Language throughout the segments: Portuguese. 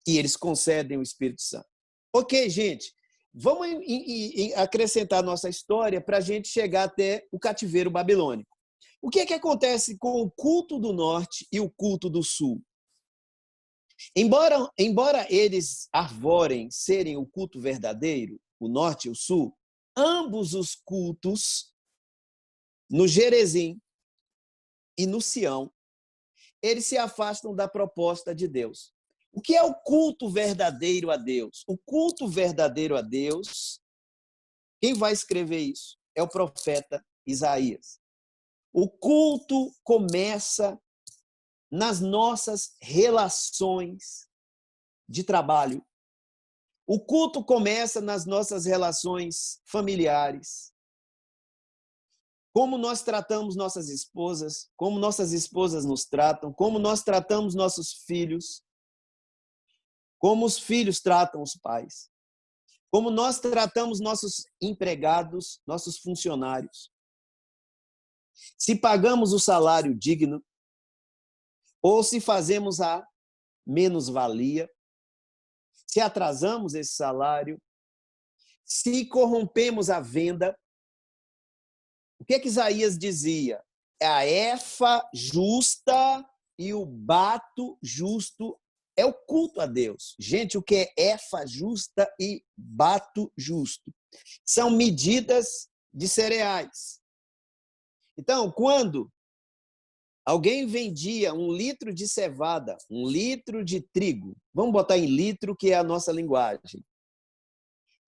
e eles concedem o Espírito Santo. Ok, gente, vamos acrescentar nossa história para a gente chegar até o cativeiro babilônico. O que é que acontece com o culto do norte e o culto do sul? Embora eles arvorem serem o culto verdadeiro, o norte e o sul, ambos os cultos, no Gerezim e no Sião, eles se afastam da proposta de Deus. O que é o culto verdadeiro a Deus? O culto verdadeiro a Deus, quem vai escrever isso? É o profeta Isaías. O culto começa nas nossas relações de trabalho. O culto começa nas nossas relações familiares. Como nós tratamos nossas esposas, como nossas esposas nos tratam, como nós tratamos nossos filhos, como os filhos tratam os pais, como nós tratamos nossos empregados, nossos funcionários. Se pagamos o salário digno ou se fazemos a menos-valia, se atrasamos esse salário, se corrompemos a venda. O que é que Isaías dizia? A efa justa e o bato justo é o culto a Deus. Gente, o que é efa justa e bato justo? São medidas de cereais. Então, quando alguém vendia 1 litro de cevada, 1 litro de trigo, vamos botar em litro, que é a nossa linguagem,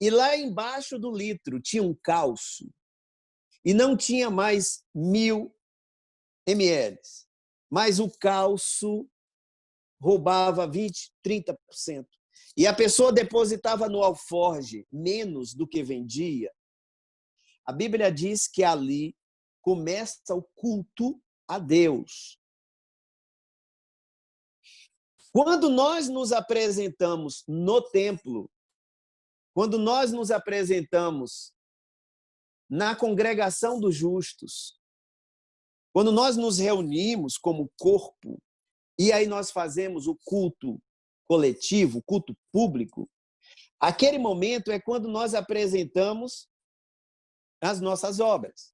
e lá embaixo do litro tinha um calço, e não tinha mais 1.000 ml, mas o calço roubava 20%, 30%. E a pessoa depositava no alforje menos do que vendia. A Bíblia diz que ali começa o culto a Deus. Quando nós nos apresentamos no templo, quando nós nos apresentamos na congregação dos justos, quando nós nos reunimos como corpo, e aí nós fazemos o culto coletivo, o culto público, aquele momento é quando nós apresentamos as nossas obras.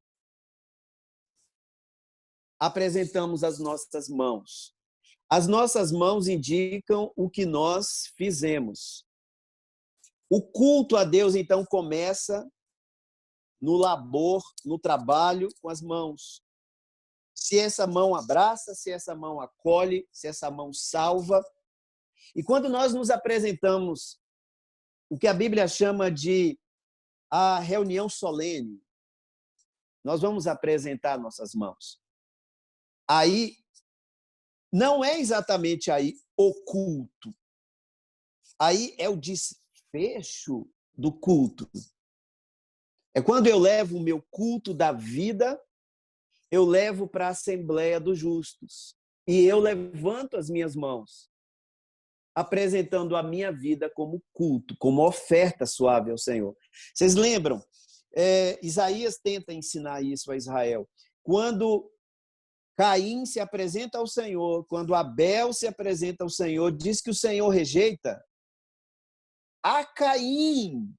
Apresentamos as nossas mãos. As nossas mãos indicam o que nós fizemos. O culto a Deus, então, começa no labor, no trabalho com as mãos. Se essa mão abraça, se essa mão acolhe, se essa mão salva. E quando nós nos apresentamos o que a Bíblia chama de a reunião solene, nós vamos apresentar nossas mãos. Aí, não é exatamente aí o culto. Aí é o desfecho do culto. É quando eu levo o meu culto da vida, eu levo para a Assembleia dos Justos. E eu levanto as minhas mãos, apresentando a minha vida como culto, como oferta suave ao Senhor. Vocês lembram? Isaías tenta ensinar isso a Israel. Quando Caim se apresenta ao Senhor, quando Abel se apresenta ao Senhor, diz que o Senhor rejeita a Caim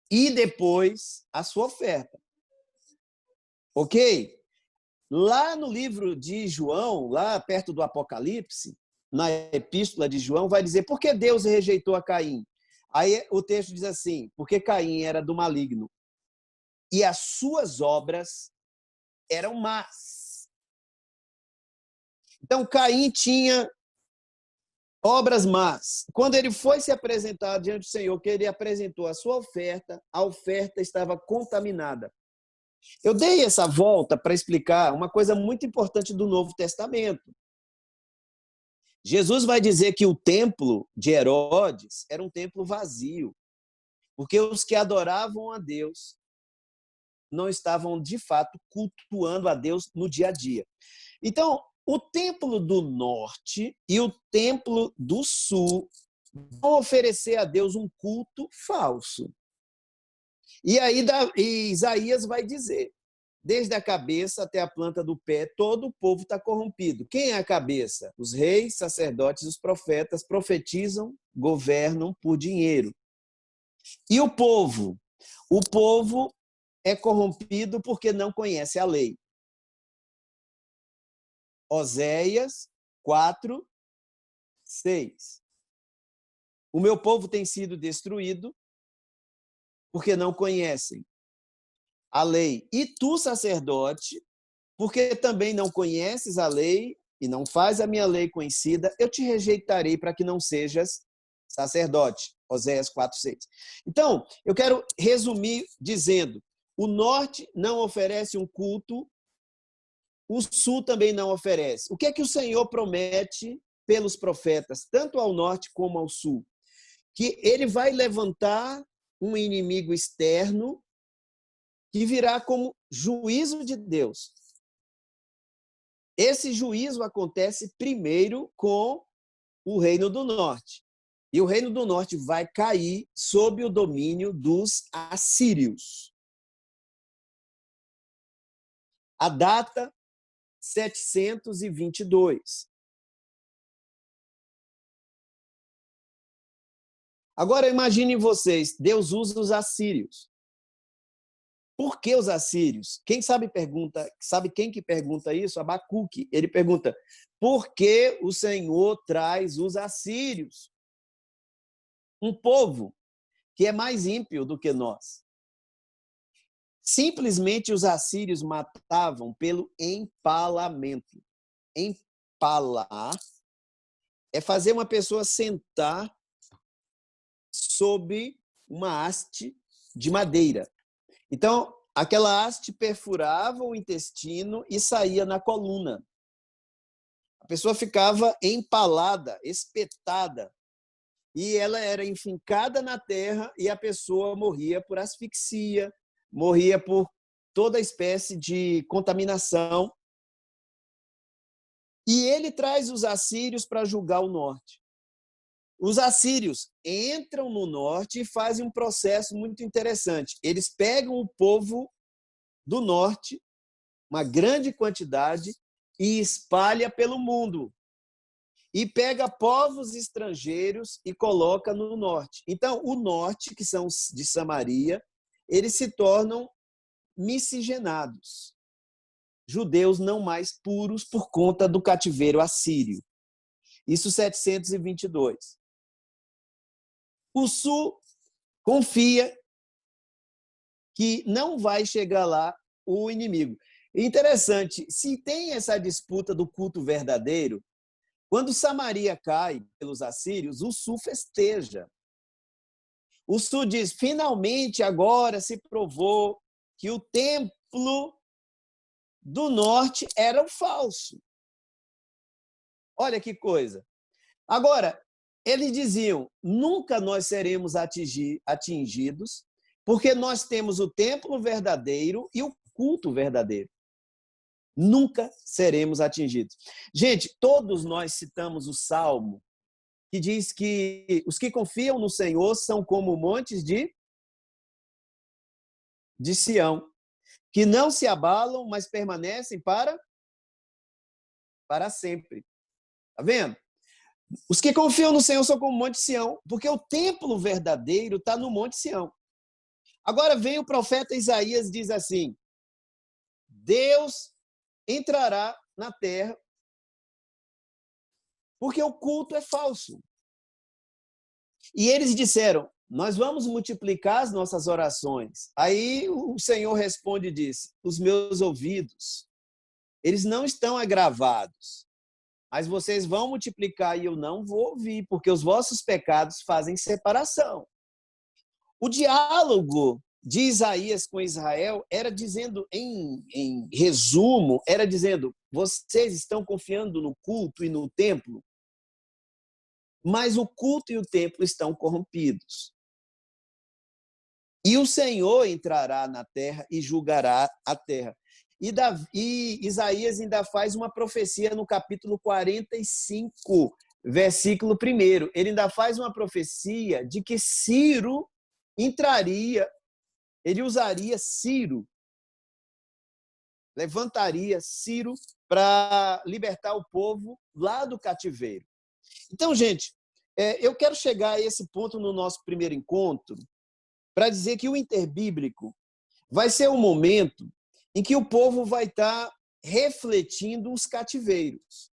e depois a sua oferta. Ok? Lá no livro de João, lá perto do Apocalipse, na epístola de João, vai dizer por que Deus rejeitou a Caim. Aí o texto diz assim, porque Caim era do maligno e as suas obras eram más. Então, Caim tinha obras más. Quando ele foi se apresentar diante do Senhor, que ele apresentou a sua oferta, a oferta estava contaminada. Eu dei essa volta para explicar uma coisa muito importante do Novo Testamento. Jesus vai dizer que o templo de Herodes era um templo vazio, porque os que adoravam a Deus não estavam, de fato, cultuando a Deus no dia a dia. Então, o templo do norte e o templo do sul vão oferecer a Deus um culto falso. E aí Isaías vai dizer, desde a cabeça até a planta do pé, todo o povo está corrompido. Quem é a cabeça? Os reis, sacerdotes, os profetas profetizam, governam por dinheiro. E o povo? O povo é corrompido porque não conhece a lei. Oséias 4, 6. O meu povo tem sido destruído porque não conhecem a lei. E tu, sacerdote, porque também não conheces a lei e não faz a minha lei conhecida, eu te rejeitarei para que não sejas sacerdote. Oséias 4, 6. Então, eu quero resumir dizendo, o norte não oferece um culto, o sul também não oferece. O que é que o Senhor promete pelos profetas, tanto ao norte como ao sul? Que ele vai levantar um inimigo externo que virá como juízo de Deus. Esse juízo acontece primeiro com o Reino do Norte. E o Reino do Norte vai cair sob o domínio dos assírios. A data, 722. Agora imaginem vocês, Deus usa os assírios. Por que os assírios? Quem sabe quem que pergunta isso? Abacuque. Ele pergunta: por que o Senhor traz os assírios? Um povo que é mais ímpio do que nós. Simplesmente os assírios matavam pelo empalamento. Empalar é fazer uma pessoa sentar sob uma haste de madeira. Então, aquela haste perfurava o intestino e saía na coluna. A pessoa ficava empalada, espetada, e ela era enfincada na terra e a pessoa morria por asfixia, morria por toda espécie de contaminação. E ele traz os assírios para julgar o norte. Os assírios entram no norte e fazem um processo muito interessante. Eles pegam o povo do norte, uma grande quantidade, e espalha pelo mundo. E pega povos estrangeiros e coloca no norte. Então, o norte, que são de Samaria, eles se tornam miscigenados. Judeus não mais puros por conta do cativeiro assírio. Isso 722. O sul confia que não vai chegar lá o inimigo. Interessante, se tem essa disputa do culto verdadeiro, quando Samaria cai pelos assírios, o sul festeja. O sul diz, finalmente agora se provou que o templo do norte era o falso. Olha que coisa. Agora, eles diziam, nunca nós seremos atingidos, porque nós temos o templo verdadeiro e o culto verdadeiro. Nunca seremos atingidos. Gente, todos nós citamos o Salmo, que diz que os que confiam no Senhor são como montes de Sião, que não se abalam, mas permanecem para sempre. Está vendo? Os que confiam no Senhor são como o Monte Sião, porque o templo verdadeiro está no Monte Sião. Agora vem o profeta Isaías e diz assim, Deus entrará na terra porque o culto é falso. E eles disseram, nós vamos multiplicar as nossas orações. Aí o Senhor responde e diz, os meus ouvidos, eles não estão agravados, mas vocês vão multiplicar e eu não vou ouvir, porque os vossos pecados fazem separação. O diálogo de Isaías com Israel era dizendo, em resumo, era dizendo, vocês estão confiando no culto e no templo, mas o culto e o templo estão corrompidos. E o Senhor entrará na terra e julgará a terra. E Isaías ainda faz uma profecia no capítulo 45, versículo 1. Ele ainda faz uma profecia de que Ciro entraria, ele usaria Ciro levantaria Ciro para libertar o povo lá do cativeiro. Então, gente, eu quero chegar a esse ponto no nosso primeiro encontro para dizer que o interbíblico vai ser o momento em que o povo vai estar refletindo os cativeiros.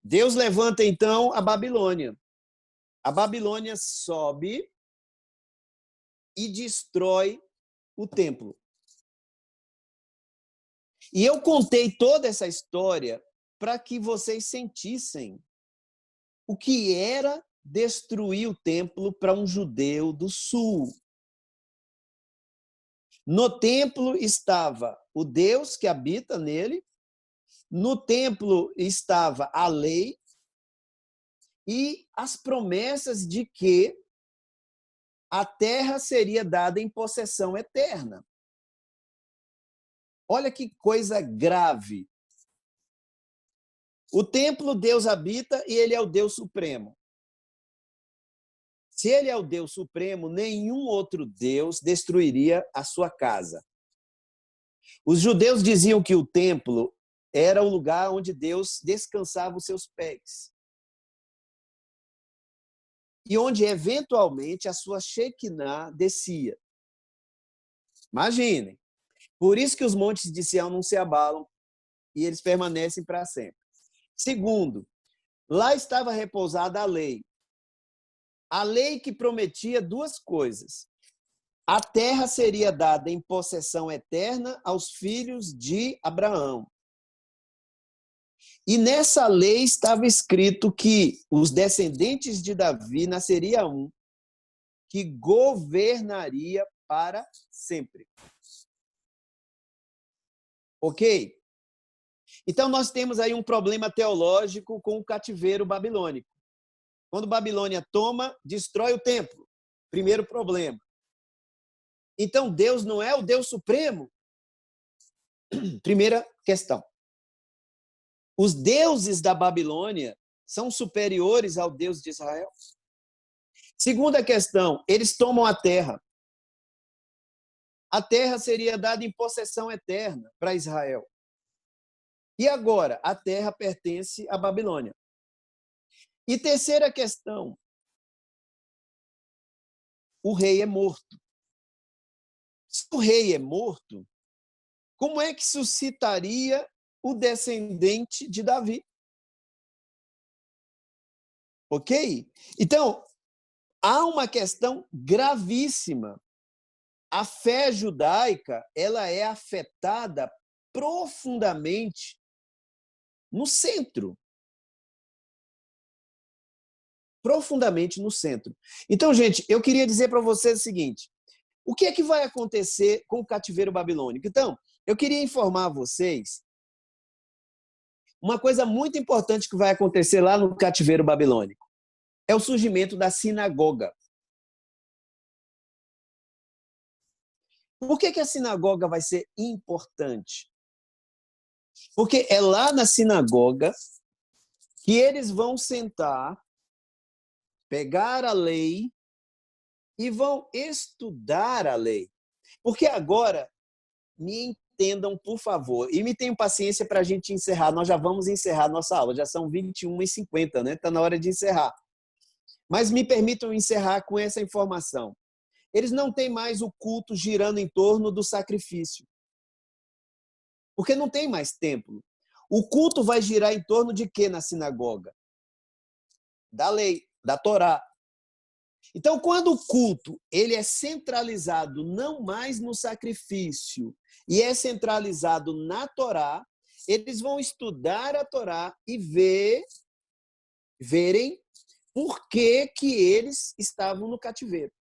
Deus levanta, então, a Babilônia. A Babilônia sobe e destrói o templo. E eu contei toda essa história para que vocês sentissem o que era destruir o templo para um judeu do sul. No templo estava o Deus que habita nele, no templo estava a lei e as promessas de que a terra seria dada em possessão eterna. Olha que coisa grave. O templo Deus habita e ele é o Deus supremo. Se ele é o Deus supremo, nenhum outro Deus destruiria a sua casa. Os judeus diziam que o templo era o lugar onde Deus descansava os seus pés. E onde, eventualmente, a sua Shekinah descia. Imaginem. Por isso que os montes de Sião não se abalam e eles permanecem para sempre. Segundo, lá estava repousada a lei. A lei que prometia duas coisas. A terra seria dada em possessão eterna aos filhos de Abraão. E nessa lei estava escrito que os descendentes de Davi nasceria um que governaria para sempre. Ok? Então, nós temos aí um problema teológico com o cativeiro babilônico. Quando Babilônia toma, destrói o templo. Primeiro problema. Então, Deus não é o Deus supremo? Primeira questão. Os deuses da Babilônia são superiores ao Deus de Israel? Segunda questão, eles tomam a terra. A terra seria dada em possessão eterna para Israel. E agora, a terra pertence à Babilônia. E terceira questão, o rei é morto. Se o rei é morto, como é que suscitaria o descendente de Davi? Ok? Então, há uma questão gravíssima. A fé judaica, ela é afetada profundamente no centro. Profundamente no centro. Então, gente, eu queria dizer para vocês o seguinte: o que é que vai acontecer com o cativeiro babilônico? Então, eu queria informar a vocês uma coisa muito importante que vai acontecer lá no cativeiro babilônico. É o surgimento da sinagoga. Por que a sinagoga vai ser importante? Porque é lá na sinagoga que eles vão sentar, pegar a lei e vão estudar a lei. Porque agora, me entendam, por favor, e me tenham paciência para a gente encerrar. Nós já vamos encerrar nossa aula, já são 21h50, né? Está na hora de encerrar. Mas me permitam encerrar com essa informação. Eles não têm mais o culto girando em torno do sacrifício. Porque não tem mais templo. O culto vai girar em torno de quê na sinagoga? Da lei, da Torá. Então, quando o culto ele é centralizado não mais no sacrifício e é centralizado na Torá, eles vão estudar a Torá e verem por que eles estavam no cativeiro.